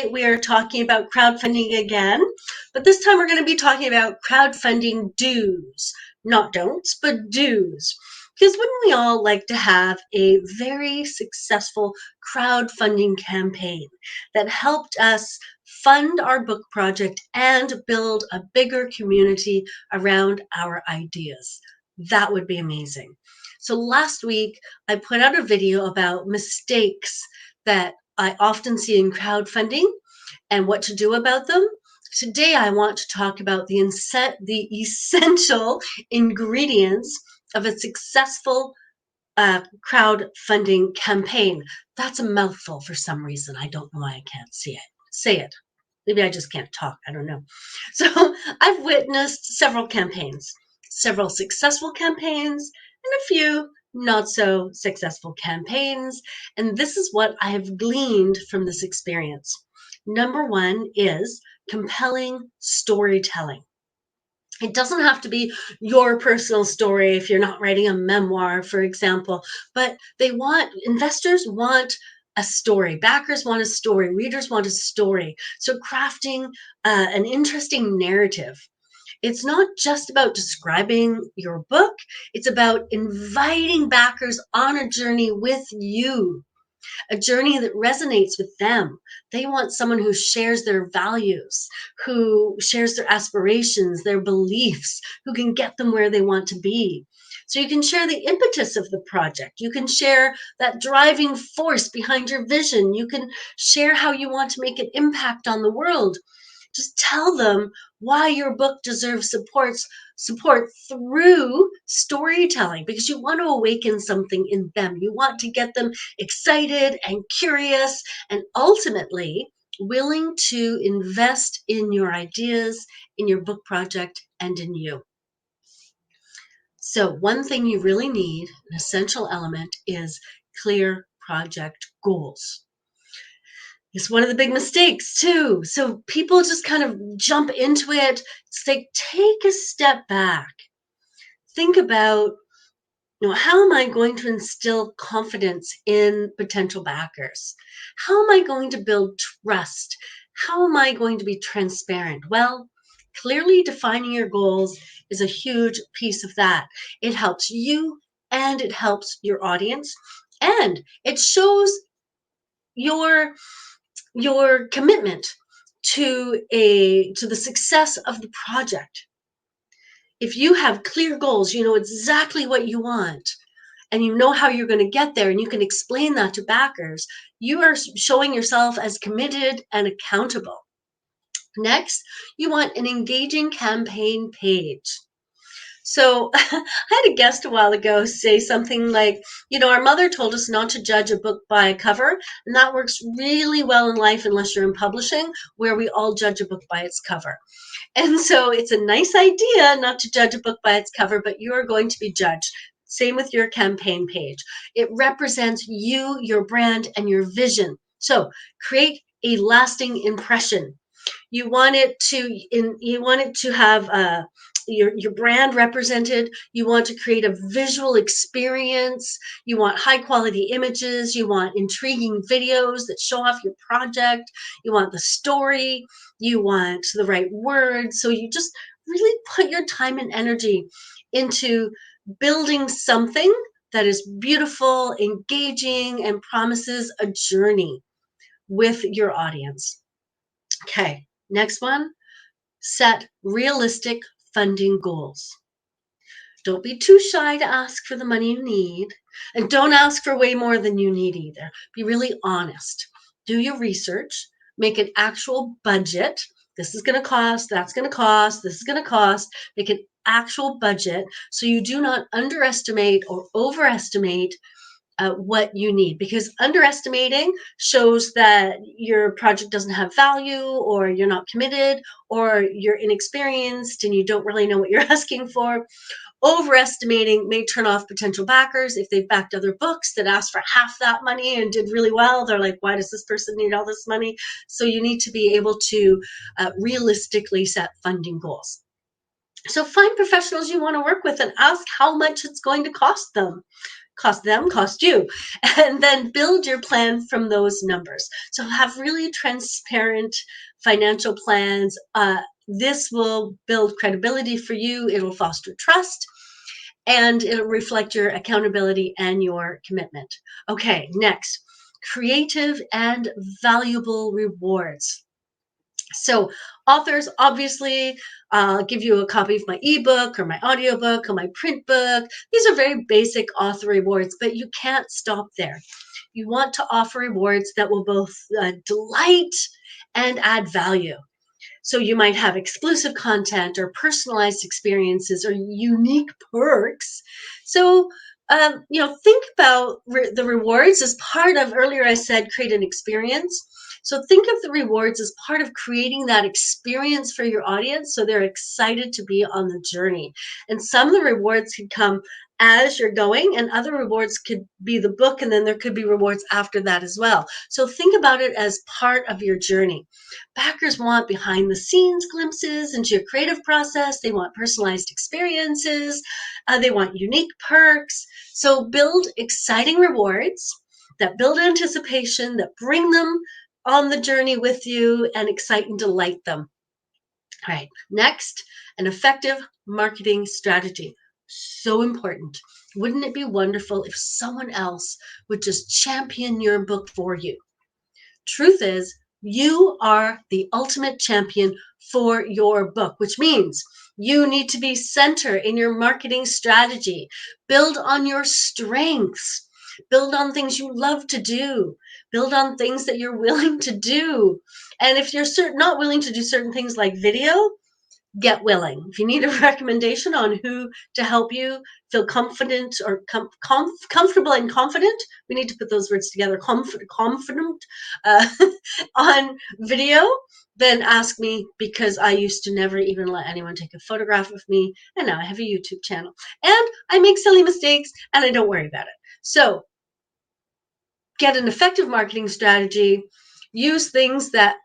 We are talking about crowdfunding again, but this time we're going to be talking about crowdfunding do's, not don'ts, but do's. Because wouldn't we all like to have a very successful crowdfunding campaign that helped us fund our book project and build a bigger community around our ideas? That would be amazing. So last week, I put out a video about mistakes that I often see in crowdfunding and what to do about them. Today, I want to talk about the essential ingredients of a successful crowdfunding campaign. That's a mouthful for some reason. I don't know why I can't say it. Maybe I just can't talk. I don't know. So I've witnessed several campaigns, several successful campaigns, and a few not so successful campaigns. And this is what I have gleaned from this experience. Number one is compelling storytelling. It doesn't have to be your personal story if you're not writing a memoir, for example, but investors want a story, backers want a story, readers want a story. So crafting an interesting narrative. It's not just about describing your book, it's about inviting backers on a journey with you, a journey that resonates with them. They want someone who shares their values, who shares their aspirations, their beliefs, who can get them where they want to be. So you can share the impetus of the project. You can share that driving force behind your vision. You can share how you want to make an impact on the world. Just tell them why your book deserves support through storytelling, because you want to awaken something in them. You want to get them excited and curious and ultimately willing to invest in your ideas, in your book project, and in you. So one thing you really need, an essential element, is clear project goals. It's one of the big mistakes too. So people just kind of jump into it. It's like, take a step back. Think about, how am I going to instill confidence in potential backers? How am I going to build trust? How am I going to be transparent? Well, clearly defining your goals is a huge piece of that. It helps you and it helps your audience, and it shows your commitment to the success of the project. If you have clear goals, you know exactly what you want, and you know how you're going to get there, and you can explain that to backers, you are showing yourself as committed and accountable. Next, you want an engaging campaign page. So I had a guest a while ago say something like, our mother told us not to judge a book by a cover, and that works really well in life unless you're in publishing, where we all judge a book by its cover. And so it's a nice idea not to judge a book by its cover, but you are going to be judged. Same with your campaign page. It represents you, your brand, and your vision. So create a lasting impression. You want it to have your brand represented. You want to create a visual experience. You want high quality images. You want intriguing videos that show off your project. You want the story. You want the right words. So you just really put your time and energy into building something that is beautiful, engaging, and promises a journey with your audience. Okay, next one, set realistic funding goals. Don't be too shy to ask for the money you need, and don't ask for way more than you need either. Be really honest. Do your research, make an actual budget. This is going to cost, that's going to cost, this is going to cost. Make an actual budget so you do not underestimate or overestimate what you need, because underestimating shows that your project doesn't have value, or you're not committed, or you're inexperienced and you don't really know what you're asking for. Overestimating may turn off potential backers. If they've backed other books that asked for half that money and did really well, they're like, why does this person need all this money? So you need to be able to realistically set funding goals. So find professionals you want to work with and ask how much it's going to cost them. cost them, cost you, and then build your plan from those numbers. So have really transparent financial plans. This will build credibility for you. It'll foster trust, and it'll reflect your accountability and your commitment. Okay, next, creative and valuable rewards. So authors obviously give you a copy of my ebook or my audiobook or my print book. These are very basic author rewards, but you can't stop there. You want to offer rewards that will both delight and add value. So you might have exclusive content or personalized experiences or unique perks. So, think about the rewards as part of, earlier I said, create an experience. So think of the rewards as part of creating that experience for your audience so they're excited to be on the journey. And some of the rewards could come as you're going, and other rewards could be the book, and then there could be rewards after that as well. So think about it as part of your journey. Backers want behind the scenes glimpses into your creative process. They want personalized experiences. They want unique perks. So build exciting rewards that build anticipation, that bring them on the journey with you and excite and delight them. All right, next, an effective marketing strategy. So important. Wouldn't it be wonderful if someone else would just champion your book for you? Truth is, you are the ultimate champion for your book, which means you need to be center in your marketing strategy. Build on your strengths. Build on things you love to do. Build on things that you're willing to do. And if you're not willing to do certain things like video, get willing. If you need a recommendation on who to help you feel confident or comfortable and confident, we need to put those words together, confident uh, on video, then ask me, because I used to never even let anyone take a photograph of me, and now I have a YouTube channel. And I make silly mistakes, and I don't worry about it. So get an effective marketing strategy, use things that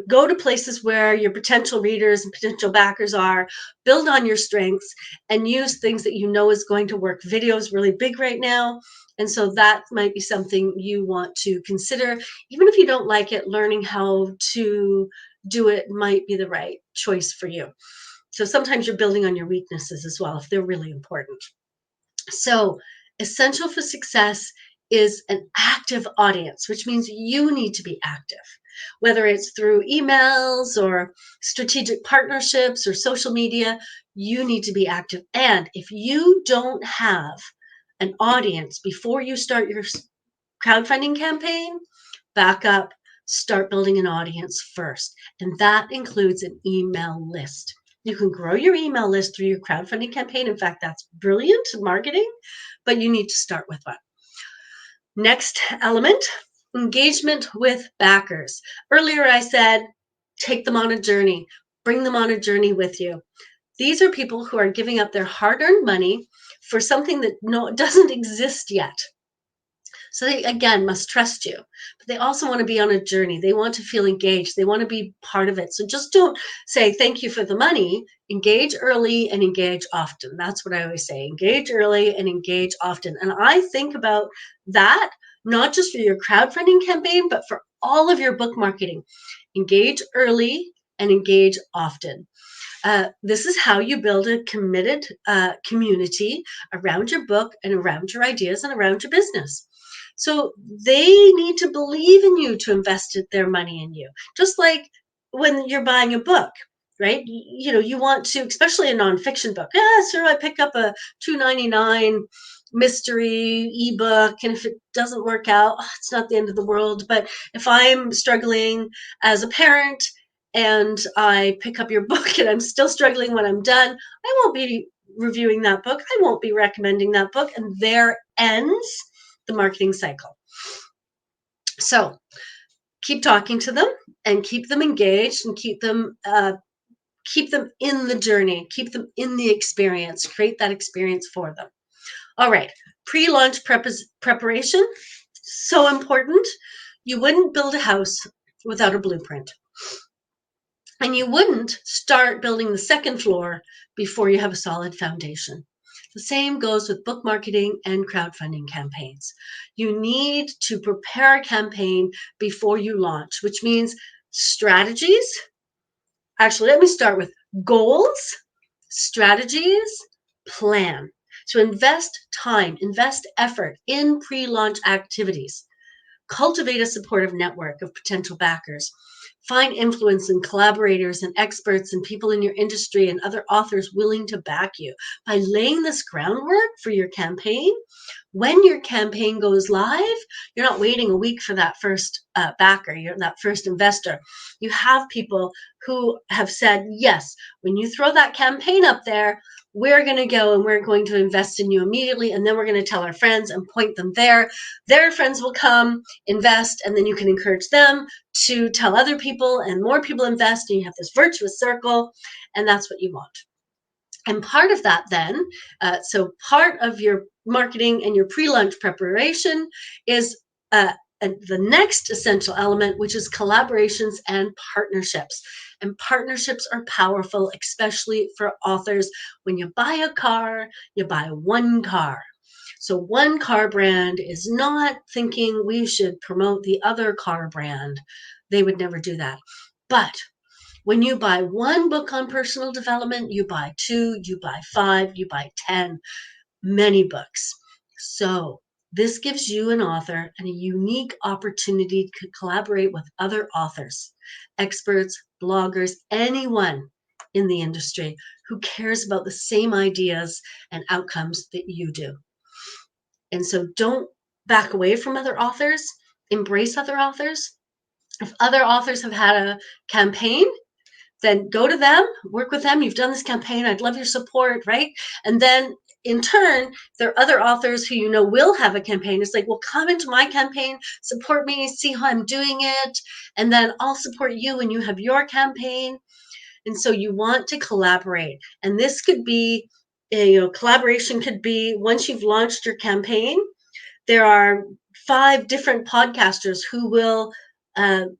go to places where your potential readers and potential backers are, build on your strengths, and use things that you know is going to work. Video is really big right now, and so that might be something you want to consider. Even if you don't like it, learning how to do it might be the right choice for you. So sometimes you're building on your weaknesses as well if they're really important. So essential for success is an active audience, which means you need to be active, whether it's through emails or strategic partnerships or social media. You need to be active. And if you don't have an audience before you start your crowdfunding campaign, back up, start building an audience first. And that includes an email list. You can grow your email list through your crowdfunding campaign. In fact, that's brilliant marketing, but you need to start with one. Next element, engagement with backers. Earlier I said, take them on a journey, bring them on a journey with you. These are people who are giving up their hard-earned money for something that doesn't exist yet. So they, again, must trust you, but they also want to be on a journey. They want to feel engaged. They want to be part of it. So just don't say thank you for the money. Engage early and engage often. That's what I always say. Engage early and engage often. And I think about that not just for your crowdfunding campaign, but for all of your book marketing. Engage early and engage often. This is how you build a committed community around your book and around your ideas and around your business. So they need to believe in you to invest their money in you. Just like when you're buying a book, right? You want to, especially a nonfiction book. Sure, I pick up a $2.99 mystery ebook, and if it doesn't work out, it's not the end of the world. But if I'm struggling as a parent and I pick up your book and I'm still struggling when I'm done, I won't be reviewing that book. I won't be recommending that book. And there ends the marketing cycle. So keep talking to them and keep them engaged and keep them in the journey, keep them in the experience, create that experience for them. All right, pre-launch preparation, so important. You wouldn't build a house without a blueprint. And you wouldn't start building the second floor before you have a solid foundation. The same goes with book marketing and crowdfunding campaigns. You need to prepare a campaign before you launch, which means strategies. Actually, let me start with goals, strategies, plan. So invest time, invest effort in pre-launch activities. Cultivate a supportive network of potential backers. Find influence and collaborators and experts and people in your industry and other authors willing to back you. By laying this groundwork for your campaign, when your campaign goes live, you're not waiting a week for that first backer, that first investor. You have people who have said, yes, when you throw that campaign up there, we're going to go and we're going to invest in you immediately. And then we're going to tell our friends and point them there. Their friends will come, invest, and then you can encourage them to tell other people, and more people invest, and you have this virtuous circle, and that's what you want. And part of that then, so part of your marketing and your pre-launch preparation is the next essential element, which is collaborations and partnerships. And partnerships are powerful, especially for authors. When you buy a car, you buy one car. So one car brand is not thinking we should promote the other car brand. They would never do that. But when you buy one book on personal development, you buy 2, you buy 5, you buy 10, many books. So this gives you, an author, a unique opportunity to collaborate with other authors, experts, bloggers, anyone in the industry who cares about the same ideas and outcomes that you do. And so don't back away from other authors, embrace other authors. If other authors have had a campaign, then go to them, work with them. You've done this campaign. I'd love your support, right? And then in turn, there are other authors who you know will have a campaign. It's like, well, come into my campaign, support me, see how I'm doing it, and then I'll support you when you have your campaign. And so you want to collaborate. And this could be, collaboration could be once you've launched your campaign, there are 5 different podcasters who will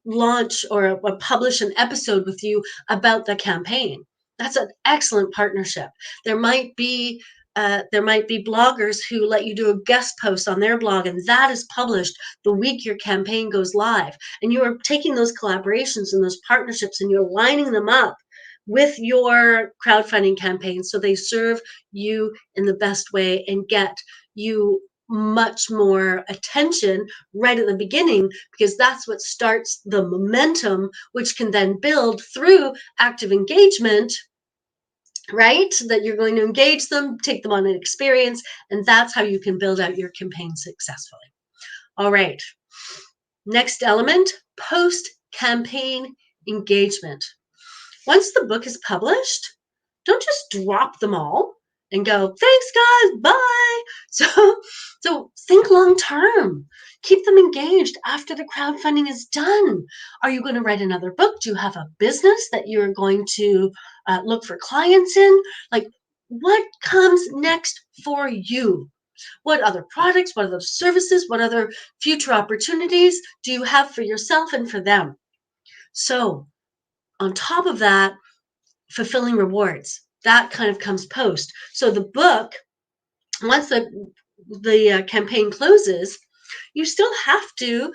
launch or publish an episode with you about the campaign. That's an excellent partnership. There might be bloggers who let you do a guest post on their blog, and that is published the week your campaign goes live. And you are taking those collaborations and those partnerships and you're lining them up with your crowdfunding campaign so they serve you in the best way and get you much more attention right at the beginning, because that's what starts the momentum, which can then build through active engagement, right? That you're going to engage them, take them on an experience, and that's how you can build out your campaign successfully. All right. Next element, post-campaign engagement. Once the book is published, don't just drop them all and go, thanks guys, bye. So think long term. Keep them engaged after the crowdfunding is done. Are you going to write another book? Do you have a business that you're going to look for clients in? Like, what comes next for you? What other products, what other services, what other future opportunities do you have for yourself and for them? So on top of that, fulfilling rewards, that kind of comes post. So the book, once the campaign closes, you still have to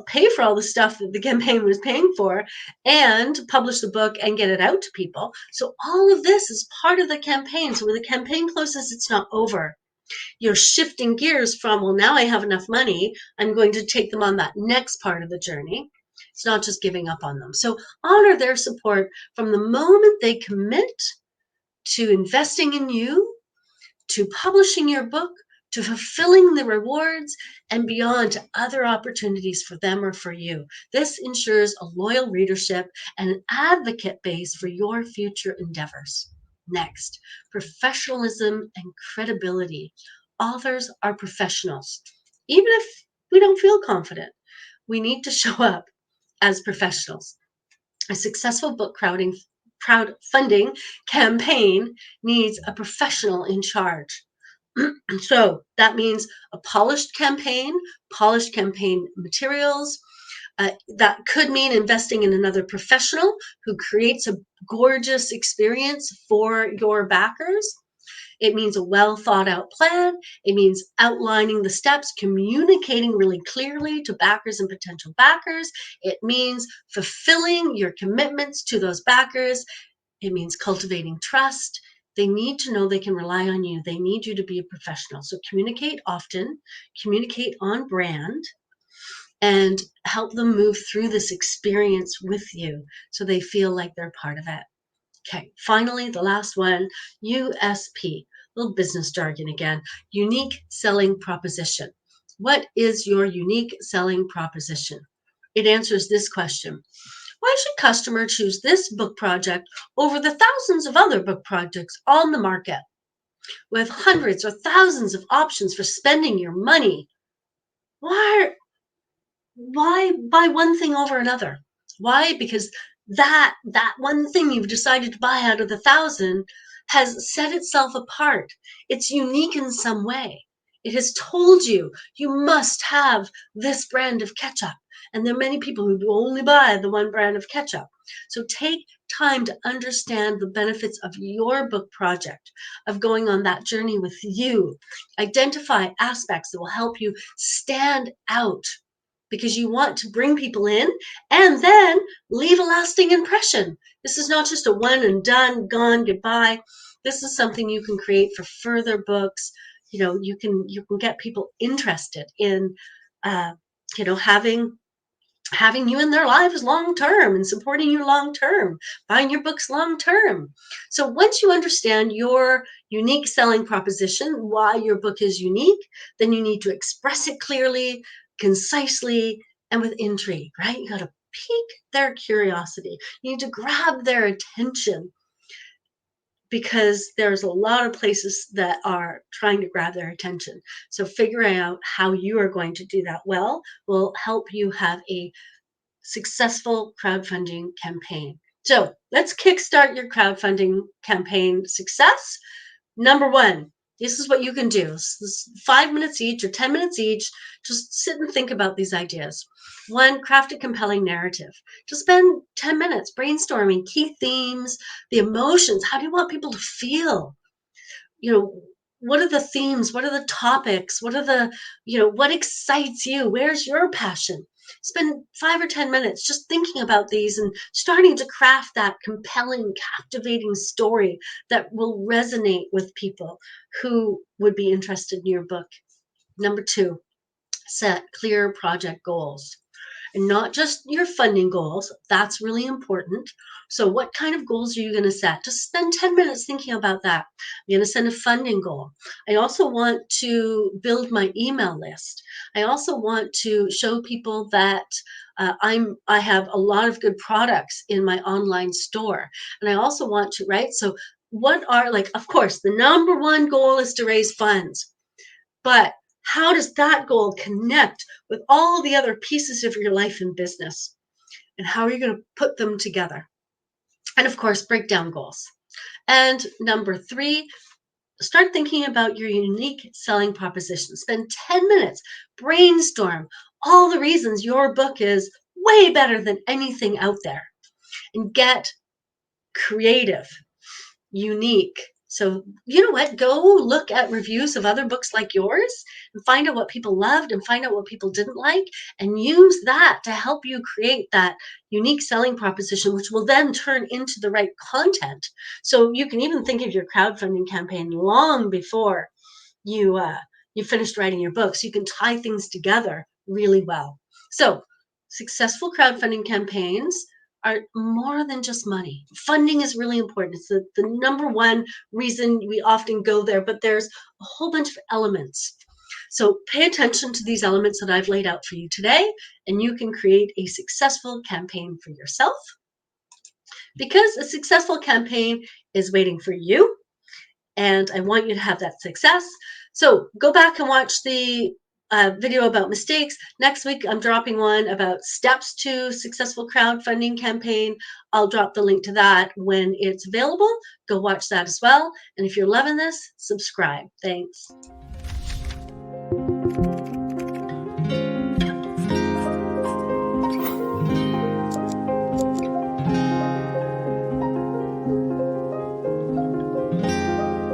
pay for all the stuff that the campaign was paying for and publish the book and get it out to people. So all of this is part of the campaign. So when the campaign closes, it's not over. You're shifting gears from, well, now I have enough money, I'm going to take them on that next part of the journey. It's not just giving up on them. So honor their support from the moment they commit to investing in you, to publishing your book, to fulfilling the rewards, and beyond to other opportunities for them or for you. This ensures a loyal readership and an advocate base for your future endeavors. Next, professionalism and credibility. Authors are professionals. Even if we don't feel confident, we need to show up as professionals. A successful book crowdfunding campaign needs a professional in charge. So that means a polished campaign materials. That could mean investing in another professional who creates a gorgeous experience for your backers. It means a well thought out plan. It means outlining the steps, communicating really clearly to backers and potential backers. It means fulfilling your commitments to those backers. It means cultivating trust. They need to know they can rely on you. They need you to be a professional. So communicate often, communicate on brand, and help them move through this experience with you so they feel like they're part of it. Okay, finally, the last one, USP, little business jargon again, unique selling proposition. What is your unique selling proposition? It answers this question. Why should customer choose this book project over the thousands of other book projects on the market with hundreds or thousands of options for spending your money? Why why buy one thing over another? Why? Because that one thing you've decided to buy out of the thousand has set itself apart. It's unique in some way. It has told you you must have this brand of ketchup. And there are many people who only buy the one brand of ketchup. So take time to understand the benefits of your book project, of going on that journey with you. Identify aspects that will help you stand out because you want to bring people in and then leave a lasting impression. This is not just a one and done, gone, goodbye. This is something you can create for further books. You can get people interested in uh, having you in their lives long term and supporting you long term, buying your books long term. So once you understand your unique selling proposition, why your book is unique, then you need to express it clearly, concisely, and with intrigue, right? You got to pique their curiosity. You need to grab their attention because there's a lot of places that are trying to grab their attention. So figuring out how you are going to do that well will help you have a successful crowdfunding campaign. So let's kickstart your crowdfunding campaign success. Number one, this is what you can do. This is 5 minutes each or 10 minutes each. Just sit and think about these ideas. One, craft a compelling narrative. Just spend 10 minutes brainstorming key themes, the emotions. How do you want people to feel? you know what are the themes, what are the topics, what are the what excites you, where's your passion? Spend 5 or 10 minutes just thinking about these and starting to craft that compelling, captivating story that will resonate with people who would be interested in your book. Number two, set clear project goals, and not just your funding goals. That's really important. So, what kind of goals are you going to set? Just spend 10 minutes thinking about that. I'm going to set a funding goal. I also want to build my email list. I also want to show people that I have a lot of good products in my online store. And I also want to, right? So, what are, like, of course, the number one goal is to raise funds. But how does that goal connect with all the other pieces of your life and business? And how are you going to put them together? And of course, break down goals. And number three, start thinking about your unique selling proposition. Spend 10 minutes, brainstorm all the reasons your book is way better than anything out there, and get creative, unique. So, you know what? Go look at reviews of other books like yours and find out what people loved and find out what people didn't like, and use that to help you create that unique selling proposition, which will then turn into the right content. So, you can even think of your crowdfunding campaign long before you you finished writing your book, so you can tie things together really well. So successful crowdfunding campaigns are more than just money. Funding is really important. It's the number one reason we often go there, but there's a whole bunch of elements. So pay attention to these elements that I've laid out for you today, and you can create a successful campaign for yourself, because a successful campaign is waiting for you, and I want you to have that success. So go back and watch the video about mistakes. Next week, I'm dropping one about steps to successful crowdfunding campaign. I'll drop the link to that when it's available. Go watch that as well. And if you're loving this, subscribe. Thanks.